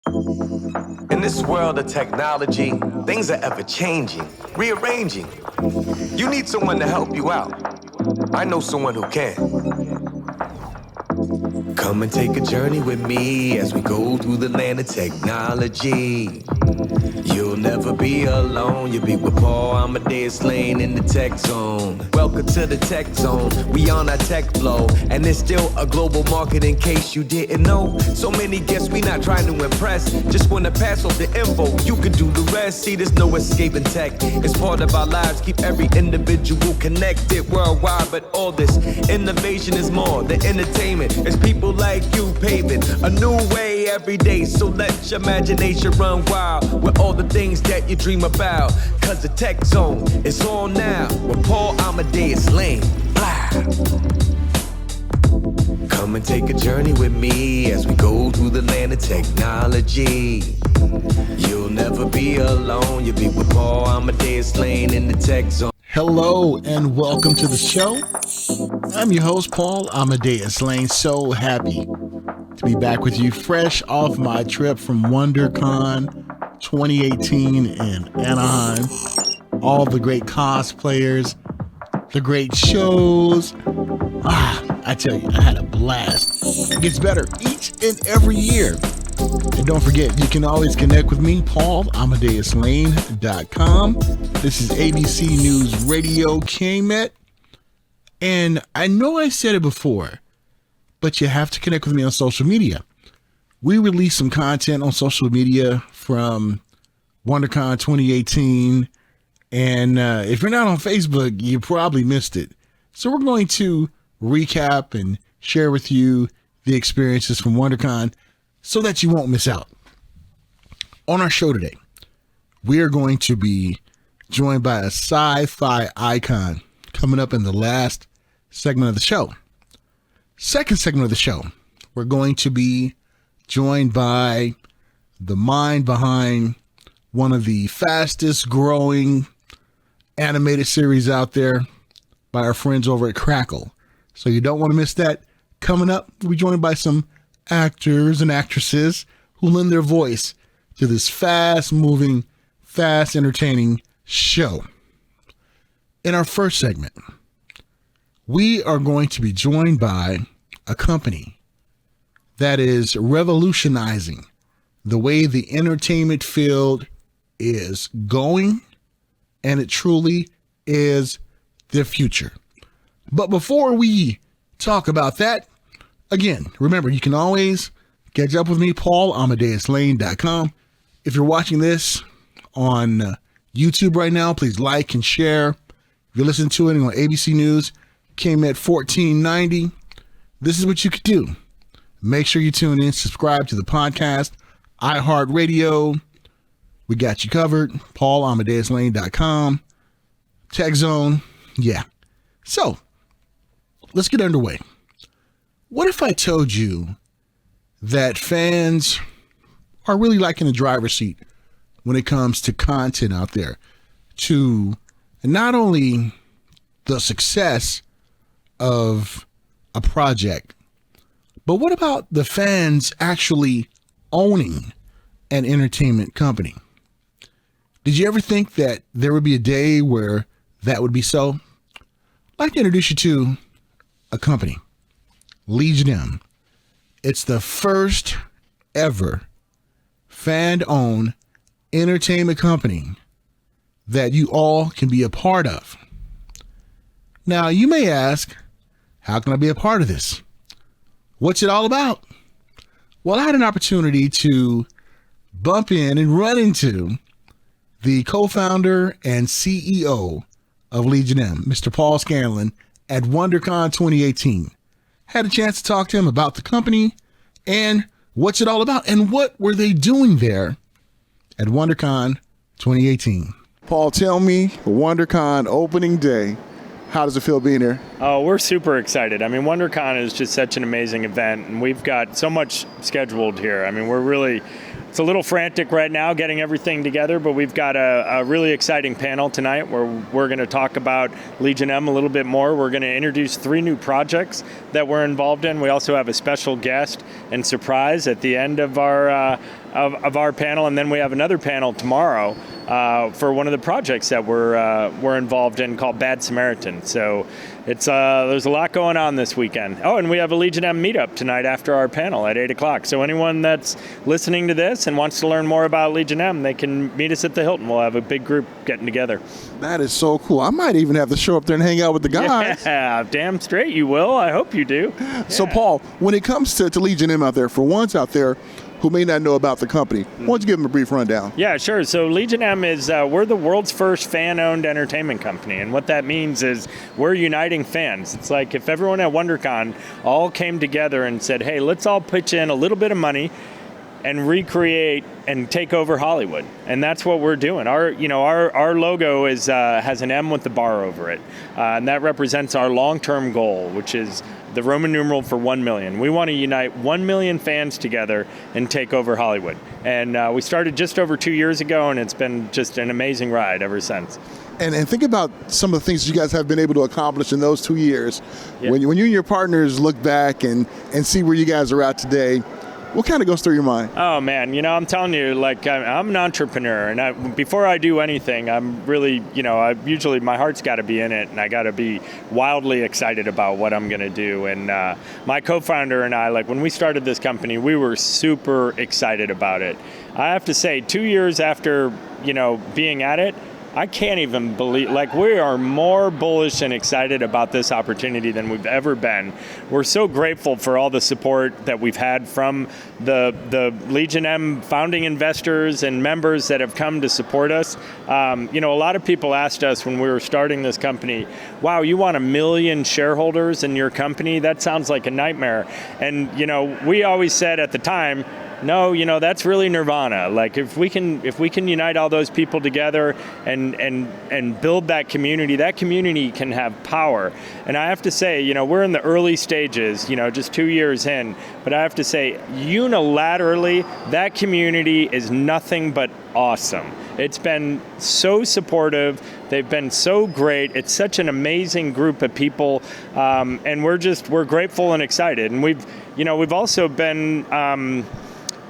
In this world of technology, things are ever changing, rearranging. You need someone to help you out. I know someone who can. Come and take a journey with me as we go through the land of technology. You'll never be alone. You'll be with Paul Amadeus Lane in the tech zone. Welcome to the tech zone. We on our tech flow, and there's still a global market in case you didn't know. So many guests, we not trying to impress. Just wanna pass off the info. You can do the rest. See, there's no escaping tech. It's part of our lives. Keep every individual connected worldwide. But all this innovation is more than entertainment. It's people like you paving a new way every day. So let your imagination run wild with all the things that you dream about. Cause the tech zone is on now with Paul Amadeus Lane. Blah. Come and take a journey with me as we go through the land of technology. You'll never be alone. You'll be with Paul Amadeus Lane in the tech zone. Hello and welcome to the show. I'm your host, Paul Amadeus Lane. So happy to be back with you, fresh off my trip from WonderCon 2018 in Anaheim. All the great cosplayers, the great shows. I tell you, I had a blast. It gets better each and every year. And don't forget, you can always connect with me, PaulAmadeusLane.com. This is ABC News Radio KMET. And I know I said it before, but you have to connect with me on social media. We released some content on social media from WonderCon 2018. And if you're not on Facebook, you probably missed it. So we're going to recap and share with you the experiences from WonderCon so that you won't miss out. On our show today, we are going to be joined by a sci-fi icon coming up in the last segment of the show. Second segment of the show, we're going to be joined by the mind behind one of the fastest growing animated series out there by our friends over at Crackle. So you don't want to miss that. Coming up, we'll be joined by some actors and actresses who lend their voice to this fast-moving, fast-entertaining show. In our first segment, we are going to be joined by a company that is revolutionizing the way the entertainment field is going, and it truly is the future. But before we talk about that, again, remember, you can always catch up with me, PaulAmadeusLane.com. If you're watching this on YouTube right now, please like and share. If you're listening to it on ABC News, KMET 1490, this is what you could do. Make sure you tune in, subscribe to the podcast, iHeartRadio. We got you covered, PaulAmadeusLane.com, Tech Zone. Yeah. So, let's get underway. What if I told you that fans are really like in the driver's seat when it comes to content out there, to not only the success of a project, but what about the fans actually owning an entertainment company? Did you ever think that there would be a day where that would be so? I'd like to introduce you to a company, Legion M. It's the first ever fan-owned entertainment company that you all can be a part of. Now, you may ask, how can I be a part of this? What's it all about? Well, I had an opportunity to bump in and run into the co-founder and CEO of Legion M, Mr. Paul Scanlon, at WonderCon 2018. Had a chance to talk to him about the company and what's it all about and what were they doing there at WonderCon 2018. Paul, tell me, WonderCon opening day, how does it feel being here? Oh, we're super excited. I mean, WonderCon is just such an amazing event, and we've got so much scheduled here. I mean, we're really it's a little frantic right now getting everything together, but we've got a really exciting panel tonight where we're going to talk about Legion M a little bit more. We're going to introduce 3 new projects that we're involved in. We also have a special guest and surprise at the end of our panel, and then we have another panel tomorrow for one of the projects that we're involved in called Bad Samaritan. So there's a lot going on this weekend. Oh, and we have a Legion M meetup tonight after our panel at 8 o'clock. So anyone that's listening to this and wants to learn more about Legion M, they can meet us at the Hilton. We'll have a big group getting together. That is so cool. I might even have to show up there and hang out with the guys. Yeah, damn straight you will. I hope you do. So, Yeah. Paul, when it comes to Legion M out there, for ones out there who may not know about the company, why don't you give them a brief rundown? Yeah, sure. So Legion M is, we're the world's first fan-owned entertainment company. And what that means is we're uniting fans. It's like if everyone at WonderCon all came together and said, hey, let's all pitch in a little bit of money and recreate and take over Hollywood. And that's what we're doing. Our logo is has an M with the bar over it. And that represents our long-term goal, which is the Roman numeral for 1 million. We want to unite 1 million fans together and take over Hollywood. And we started just over 2 years ago, and it's been just an amazing ride ever since. And think about some of the things you guys have been able to accomplish in those 2 years. Yeah. When you and your partners look back and see where you guys are at today, what kind of goes through your mind? Oh man, I'm telling you, like I'm an entrepreneur, and before I do anything, I'm really, usually my heart's got to be in it, and I got to be wildly excited about what I'm going to do. And my co-founder and I, like when we started this company, we were super excited about it. I have to say, 2 years after, being at it, I can't even believe, we are more bullish and excited about this opportunity than we've ever been. We're so grateful for all the support that we've had from the Legion M founding investors and members that have come to support us. A lot of people asked us when we were starting this company, wow, you want 1 million shareholders in your company? That sounds like a nightmare. And, we always said at the time, no, that's really nirvana. Like if we can unite all those people together and build that community can have power. And I have to say, we're in the early stages, just 2 years in, but I have to say, unilaterally, that community is nothing but awesome. It's been so supportive. They've been so great. It's such an amazing group of people, and we're grateful and excited. And we've also been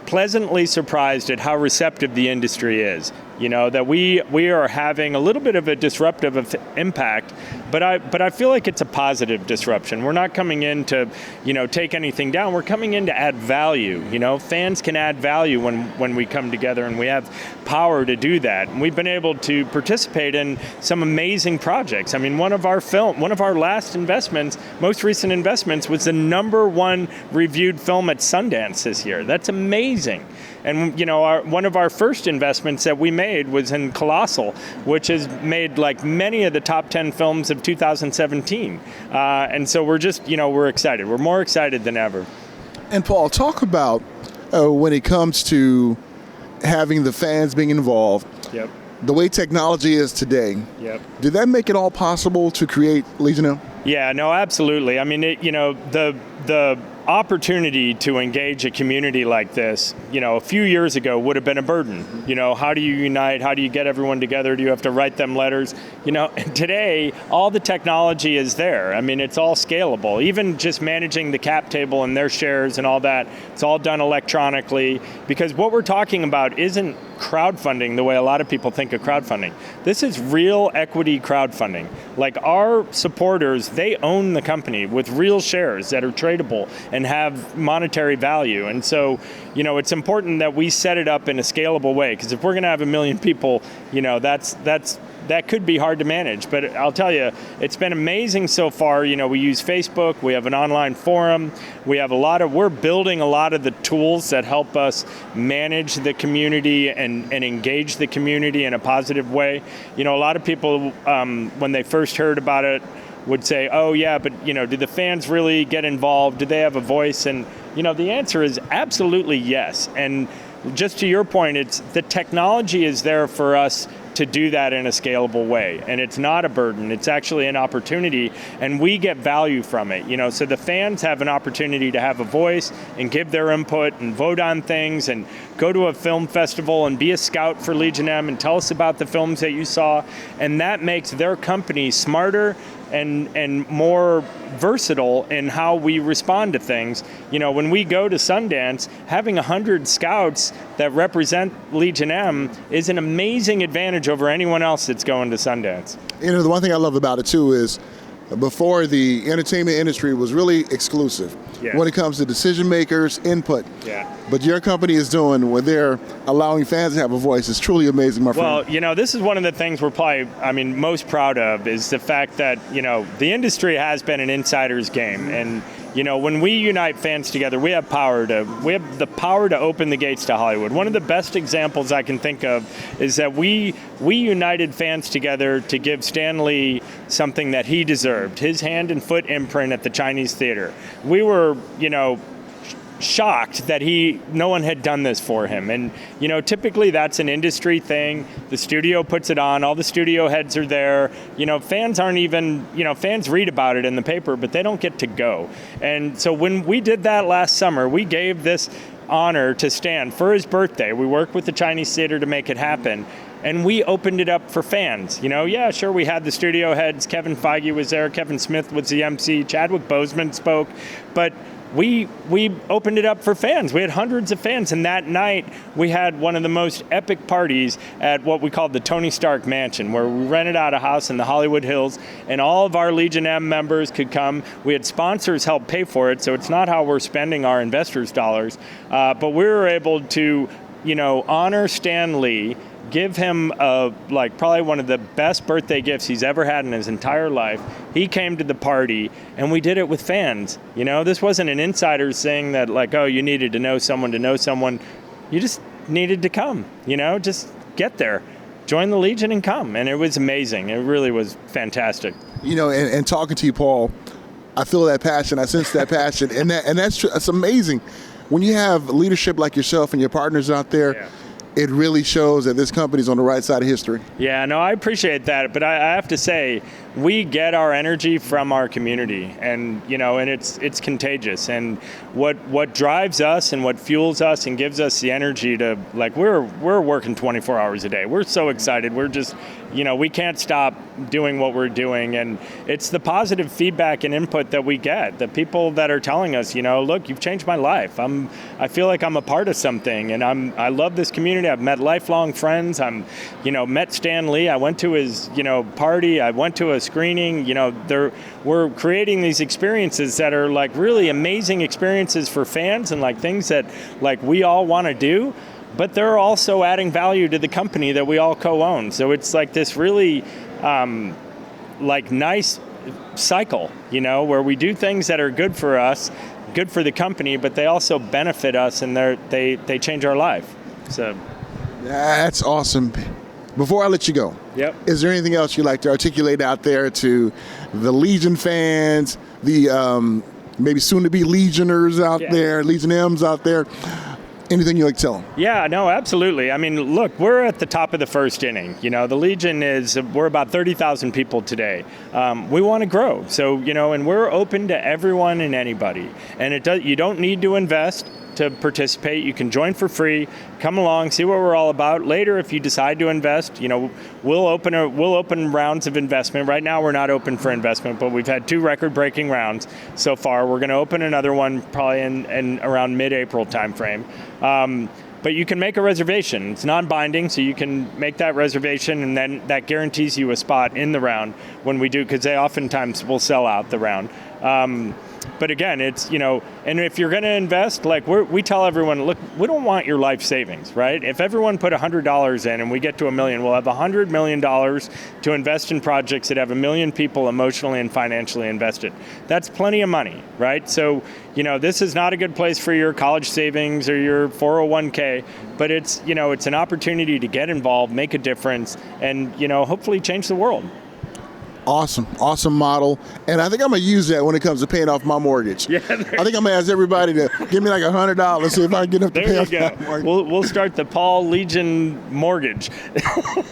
pleasantly surprised at how receptive the industry is. That we are having a little bit of a disruptive impact, but I feel like it's a positive disruption. We're not coming in to, take anything down. We're coming in to add value. Fans can add value when we come together, and we have power to do that. And we've been able to participate in some amazing projects. I mean, one of our most recent investments was the #1 reviewed film at Sundance this year. That's amazing. And one of our first investments that we made was in Colossal, which has made like many of the top 10 films of 2017. And so we're just, we're excited. We're more excited than ever. And Paul, talk about when it comes to having the fans being involved. Yep. The way technology is today. Yep. Did that make it all possible to create Legion M? Yeah, no, absolutely. I mean, the opportunity to engage a community like this, a few years ago would have been a burden. How do you unite? How do you get everyone together? Do you have to write them letters? Today, all the technology is there. I mean, it's all scalable. Even just managing the cap table and their shares and all that, it's all done electronically, because what we're talking about isn't crowdfunding the way a lot of people think of crowdfunding. This is real equity crowdfunding. Like our supporters, they own the company with real shares that are tradable and have monetary value. And so, it's important that we set it up in a scalable way, because if we're going to have 1 million people, that could be hard to manage. But I'll tell you, it's been amazing so far. We use Facebook, we have an online forum, we're building a lot of the tools that help us manage the community and engage the community in a positive way. A lot of people, when they first heard about it, would say, oh yeah, but do the fans really get involved? Do they have a voice? And the answer is absolutely yes. And just to your point, it's the technology is there for us to do that in a scalable way. And it's not a burden, it's actually an opportunity, and we get value from it. So the fans have an opportunity to have a voice and give their input and vote on things and go to a film festival and be a scout for Legion M and tell us about the films that you saw. And that makes their company smarter and more versatile in how we respond to things. When we go to Sundance, having 100 scouts that represent Legion M is an amazing advantage over anyone else that's going to Sundance. The one thing I love about it too is before the entertainment industry was really exclusive when it comes to decision makers, input. Yeah. But your company is doing what they're allowing fans to have a voice. It's truly amazing, my friend. Well, this is one of the things we're probably, most proud of is the fact that, the industry has been an insider's game. And, when we unite fans together, we have the power to open the gates to Hollywood. One of the best examples I can think of is that we united fans together to give Stan Lee something that he deserved, his hand and foot imprint at the Chinese Theater. We were, shocked that no one had done this for him. And, typically that's an industry thing. The studio puts it on, all the studio heads are there. Fans aren't even, fans read about it in the paper, but they don't get to go. And so when we did that last summer, we gave this honor to Stan for his birthday. We worked with the Chinese Theater to make it happen. And we opened it up for fans. Yeah, sure, we had the studio heads. Kevin Feige was there. Kevin Smith was the MC. Chadwick Boseman spoke. But we opened it up for fans. We had hundreds of fans, and that night we had one of the most epic parties at what we called the Tony Stark Mansion, where we rented out a house in the Hollywood Hills, and all of our Legion M members could come. We had sponsors help pay for it, so it's not how we're spending our investors' dollars, but we were able to, honor Stan Lee, give him probably one of the best birthday gifts he's ever had in his entire life. He came to the party, and we did it with fans. This wasn't an insider saying that you needed to know someone to know someone. You just needed to come, just get there. Join the Legion and come. And it was amazing. It really was fantastic. And talking to you, Paul, I feel that passion. I sense that passion. And that's true. It's amazing. When you have leadership like yourself and your partners out there, yeah. It really shows that this company's on the right side of history. Yeah, no, I appreciate that. But I have to say, we get our energy from our community, and and it's contagious. And what drives us and what fuels us and gives us the energy to we're working 24 hours a day. We're so excited. We're just we can't stop doing what we're doing, and it's the positive feedback and input that we get. The people that are telling us, look, you've changed my life. I feel like I'm a part of something, and I love this community. I've met lifelong friends. Met Stan Lee. I went to his party. I went to a screening. We're creating these experiences that are really amazing experiences for fans and things that we all want to do. But they're also adding value to the company that we all co-own. So it's this really nice cycle, where we do things that are good for us, good for the company, but they also benefit us, and they change our life. So that's awesome. Before I let you go, yep. Is there anything else you'd like to articulate out there to the Legion fans, the maybe soon-to-be Legioners out there, Legion M's out there? Anything you like to tell them? Yeah, no, absolutely. Look, we're at the top of the first inning. The Legion we're about 30,000 people today. We want to grow. So, and we're open to everyone and anybody. And you don't need to invest to participate. You can join for free, come along, see what we're all about. Later, if you decide to invest, we'll open rounds of investment. Right now, we're not open for investment, but we've had 2 record-breaking rounds so far. We're going to open another one probably in around mid-April timeframe. But you can make a reservation. It's non-binding, so you can make that reservation, and then that guarantees you a spot in the round when we do, because they oftentimes will sell out the round. But again, it's, and if you're going to invest, we tell everyone, look, we don't want your life savings, right? If everyone put $100 in and we get to $1 million, we'll have $100 million to invest in projects that have 1 million people emotionally and financially invested. That's plenty of money, right? So, this is not a good place for your college savings or your 401k, but it's, it's an opportunity to get involved, make a difference, and, hopefully change the world. Awesome model, and I think I'm gonna use that when it comes to paying off my mortgage. Yeah, I think I'm gonna ask everybody to give me like $100, see if I can get up to pay off that mortgage. We'll start the Paul Legion mortgage.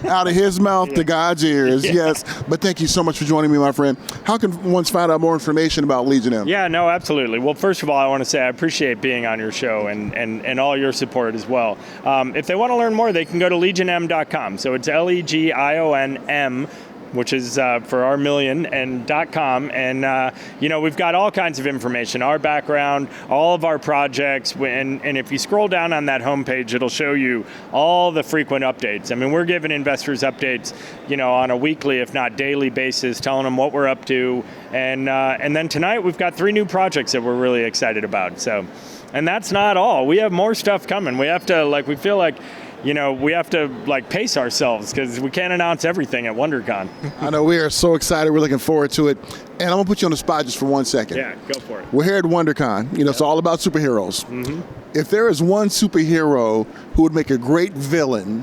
Out of his mouth to God's ears, yes. But thank you so much for joining me, my friend. How can one find out more information about Legion M? Yeah, no, absolutely. Well, first of all, I want to say I appreciate being on your show and all your support as well. If they want to learn more, they can go to legionm.com. So it's LEGIONM, which is for our million, and .com. And, we've got all kinds of information, our background, all of our projects. And if you scroll down on that homepage, it'll show you all the frequent updates. I mean, we're giving investors updates, on a weekly, if not daily basis, telling them what we're up to. And then tonight, we've got 3 new projects that we're really excited about. So, and that's not all. We have more stuff coming. We have to, we feel like, we have to pace ourselves because we can't announce everything at WonderCon. I know, we are so excited. We're looking forward to it. And I'm going to put you on the spot just for 1 second. Yeah, go for it. We're here at WonderCon. It's all about superheroes. Mm-hmm. If there is one superhero who would make a great villain,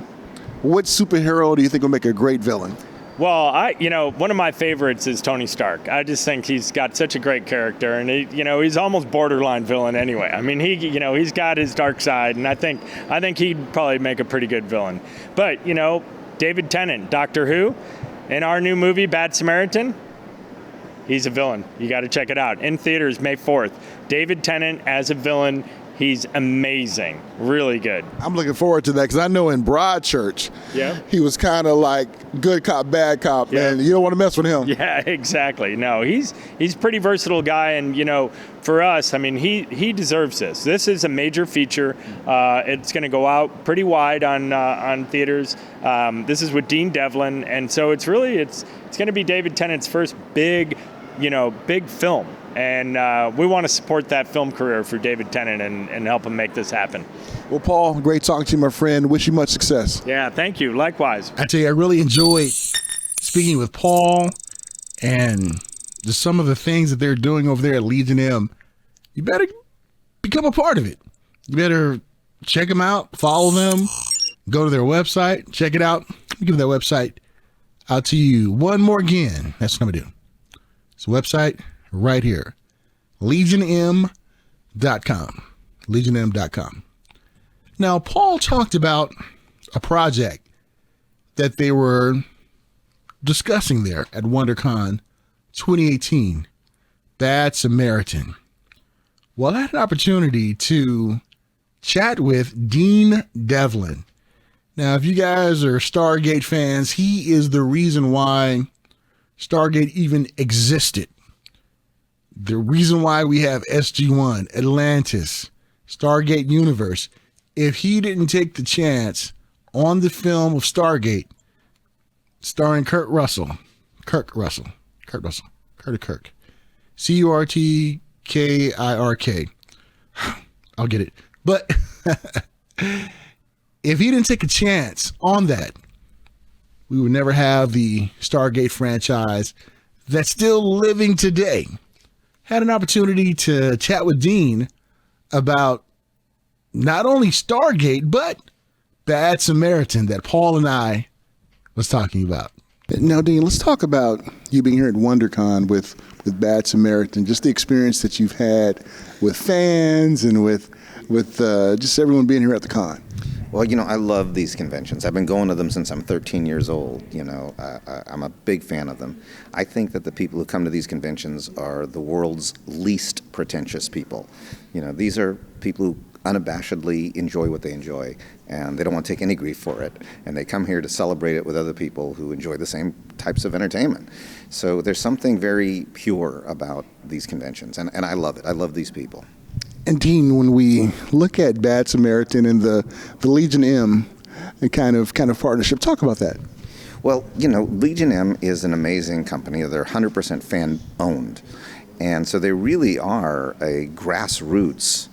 what superhero do you think would make a great villain? Well, one of my favorites is Tony Stark. I just think he's got such a great character, and he's almost borderline villain anyway. I mean, he's got his dark side, and I think he'd probably make a pretty good villain. But David Tennant, Doctor Who, in our new movie Bad Samaritan, he's a villain. You got to check it out in theaters May 4th. David Tennant as a villain. He's amazing. Really good. I'm looking forward to that because I know in Broadchurch, he was kind of like good cop, bad cop, and you don't want to mess with him. Yeah, exactly. No, he's a pretty versatile guy, and for us, I mean, he deserves this. This is a major feature. It's going to go out pretty wide on theaters. This is with Dean Devlin, and so it's going to be David Tennant's first big film. And we want to support that film career for David Tennant and help him make this happen. Well, Paul, great talking to you, my friend. Wish you much success. Yeah, thank you. Likewise. I tell you, I really enjoyed speaking with Paul and just some of the things that they're doing over there at Legion M. You better become a part of it. You better check them out, follow them, go to their website, check it out. Let me give that website out to you one more again. That's what I'm going to do. It's a website right here, legionm.com. legionm.com. Now, Paul talked about a project that they were discussing there at WonderCon 2018, Bad Samaritan. Well, I had an opportunity to chat with Dean Devlin. Now, if you guys are Stargate fans, he is the reason why Stargate even existed. The reason why we have SG-1, Atlantis, Stargate Universe. If he didn't take the chance on the film of Stargate, starring Kurt Russell, C-U-R-T-K-I-R-K. I'll get it. But if he didn't take a chance on that, we would never have the Stargate franchise that's still living today. Had an opportunity to chat with Dean about not only Stargate, but Bad Samaritan that Paul and I was talking about. Now, Dean, let's talk about you being here at WonderCon with Bad Samaritan, just the experience that you've had with fans and with just everyone being here at the con. Well, I love these conventions. I've been going to them since I'm 13 years old. I'm a big fan of them. I think that the people who come to these conventions are the world's least pretentious people. These are people who unabashedly enjoy what they enjoy, and they don't want to take any grief for it. And they come here to celebrate it with other people who enjoy the same types of entertainment. So there's something very pure about these conventions, and I love it. I love these people. And Dean, when we look at Bad Samaritan and the Legion M kind of partnership, talk about that. Well, Legion M is an amazing company. They're 100% fan owned. And so they really are a grassroots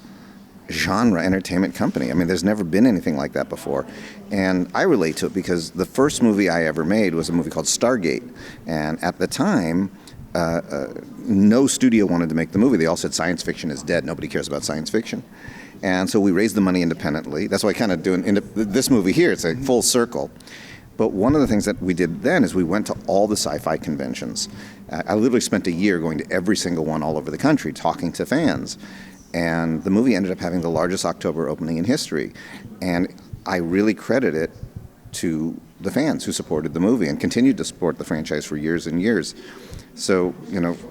genre entertainment company. I mean, there's never been anything like that before. And I relate to it because the first movie I ever made was a movie called Stargate. And at the time, no studio wanted to make the movie. They all said science fiction is dead. Nobody cares about science fiction. And so we raised the money independently. That's why I kind of doing this movie here. It's a full circle. But one of the things that we did then is we went to all the sci-fi conventions. I literally spent a year going to every single one all over the country, talking to fans. And the movie ended up having the largest October opening in history. And I really credit it to the fans who supported the movie and continued to support the franchise for years and years. So,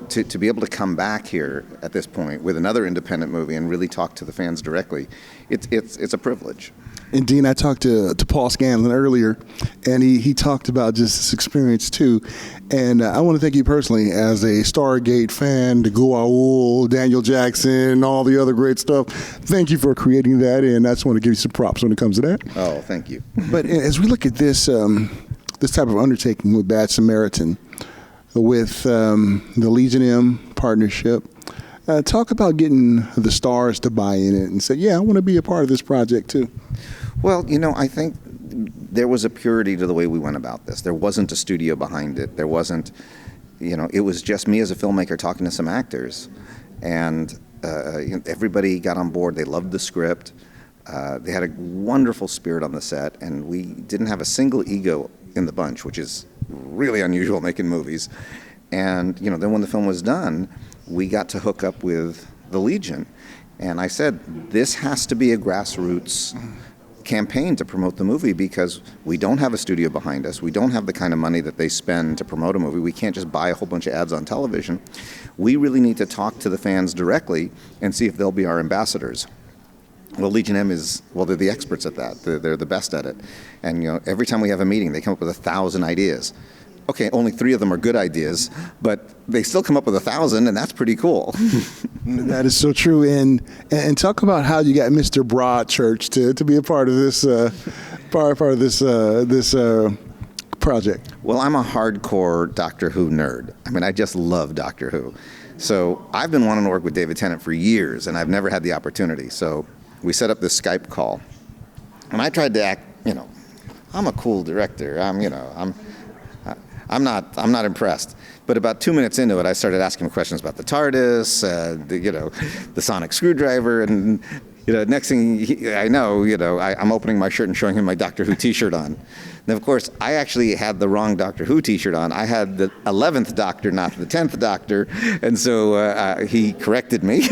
to be able to come back here at this point with another independent movie and really talk to the fans directly, it's a privilege. And Dean, I talked to Paul Scanlon earlier, and he talked about just this experience too. And I want to thank you personally as a Stargate fan, the Goa'uld, Daniel Jackson, all the other great stuff. Thank you for creating that, and I just want to give you some props when it comes to that. Oh, thank you. But as we look at this type of undertaking with Bad Samaritan, with the Legion M partnership, talk about getting the stars to buy in it and say, yeah, I want to be a part of this project too. Well, I think there was a purity to the way we went about this. There wasn't a studio behind it. There wasn't, it was just me as a filmmaker talking to some actors. And everybody got on board. They loved the script. They had a wonderful spirit on the set. And we didn't have a single ego in the bunch, which is really unusual making movies. And, then when the film was done, we got to hook up with the Legion. And I said, this has to be a grassroots campaign to promote the movie because we don't have a studio behind us. We don't have the kind of money that they spend to promote a movie. We can't just buy a whole bunch of ads on television. We really need to talk to the fans directly and see if they'll be our ambassadors. Well, Legion M they're the experts at that. They're the best at it. And, every time we have a meeting, they come up with 1,000 ideas. Okay, only 3 of them are good ideas, but they still come up with 1,000, and that's pretty cool. That is so true. And talk about how you got Mr. Broadchurch to be a part of this this project. Well, I'm a hardcore Doctor Who nerd. I just love Doctor Who. So I've been wanting to work with David Tennant for years, and I've never had the opportunity. So we set up this Skype call, and I tried to act, I'm a cool director. I'm not impressed. But about 2 minutes into it, I started asking him questions about the TARDIS, the sonic screwdriver, and next thing I know, I'm opening my shirt and showing him my Doctor Who T-shirt on. And of course, I actually had the wrong Doctor Who T-shirt on. I had the 11th Doctor, not the 10th Doctor, and so he corrected me.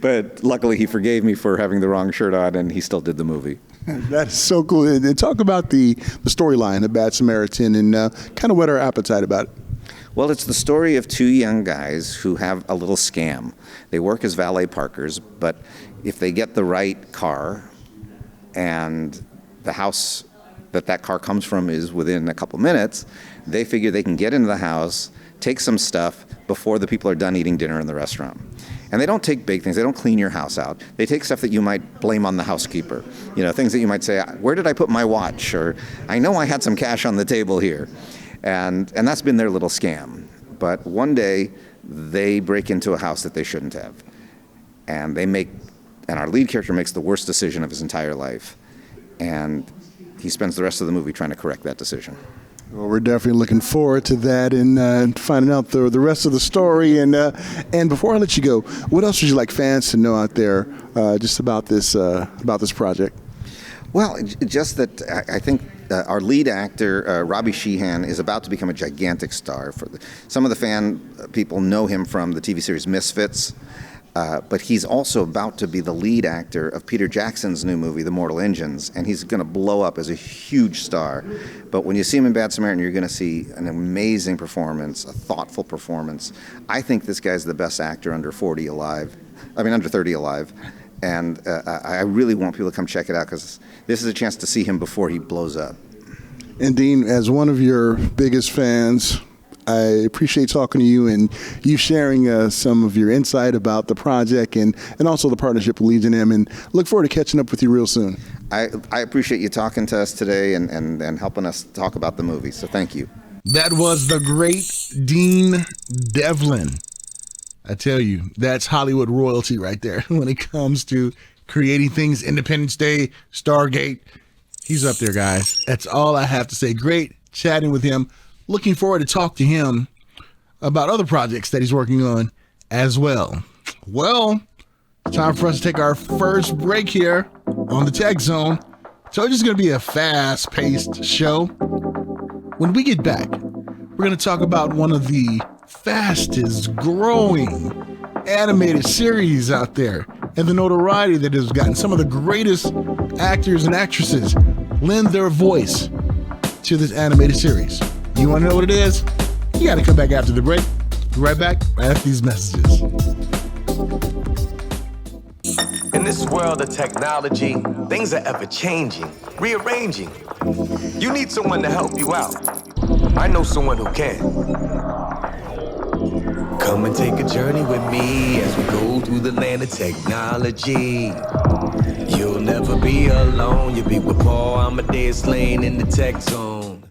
But luckily, he forgave me for having the wrong shirt on, and he still did the movie. That's so cool. And talk about the storyline of Bad Samaritan and kind of whet our appetite about it. Well, it's the story of 2 young guys who have a little scam. They work as valet parkers, but if they get the right car and the house that car comes from is within a couple minutes, they figure they can get into the house, take some stuff before the people are done eating dinner in the restaurant. And they don't take big things. They don't clean your house out. They take stuff that you might blame on the housekeeper. Things that you might say, where did I put my watch? Or I know I had some cash on the table here. And that's been their little scam. But one day, they break into a house that they shouldn't have. And our lead character makes the worst decision of his entire life. And he spends the rest of the movie trying to correct that decision. Well, we're definitely looking forward to that and finding out the rest of the story. And before I let you go, what else would you like fans to know out there just about this project? Well, just that I think our lead actor, Robbie Sheehan, is about to become a gigantic star. Some of the fan people know him from the TV series Misfits. But he's also about to be the lead actor of Peter Jackson's new movie, The Mortal Engines, and he's going to blow up as a huge star. But when you see him in Bad Samaritan, you're going to see an amazing performance, a thoughtful performance. I think this guy's the best actor under 30 alive. And I really want people to come check it out because this is a chance to see him before he blows up. And Dean, as one of your biggest fans, I appreciate talking to you and you sharing some of your insight about the project and also the partnership with Legion M, and look forward to catching up with you real soon. I appreciate you talking to us today and helping us talk about the movie, so thank you. That was the great Dean Devlin. I tell you, that's Hollywood royalty right there when it comes to creating things. Independence Day, Stargate, he's up there, guys. That's all I have to say. Great chatting with him. Looking forward to talk to him about other projects that he's working on as well. Well, time for us to take our first break here on the Tech Zone. So it's just going to be a fast-paced show. When we get back, we're going to talk about one of the fastest growing animated series out there and the notoriety that has gotten. Some of the greatest actors and actresses lend their voice to this animated series. You want to know what it is? You got to come back after the break. Be right back right after these messages. In this world of technology, things are ever changing, rearranging. You need someone to help you out. I know someone who can. Come and take a journey with me as we go through the land of technology. You'll never be alone. You'll be with Paul Amadeus Lane in the tech zone.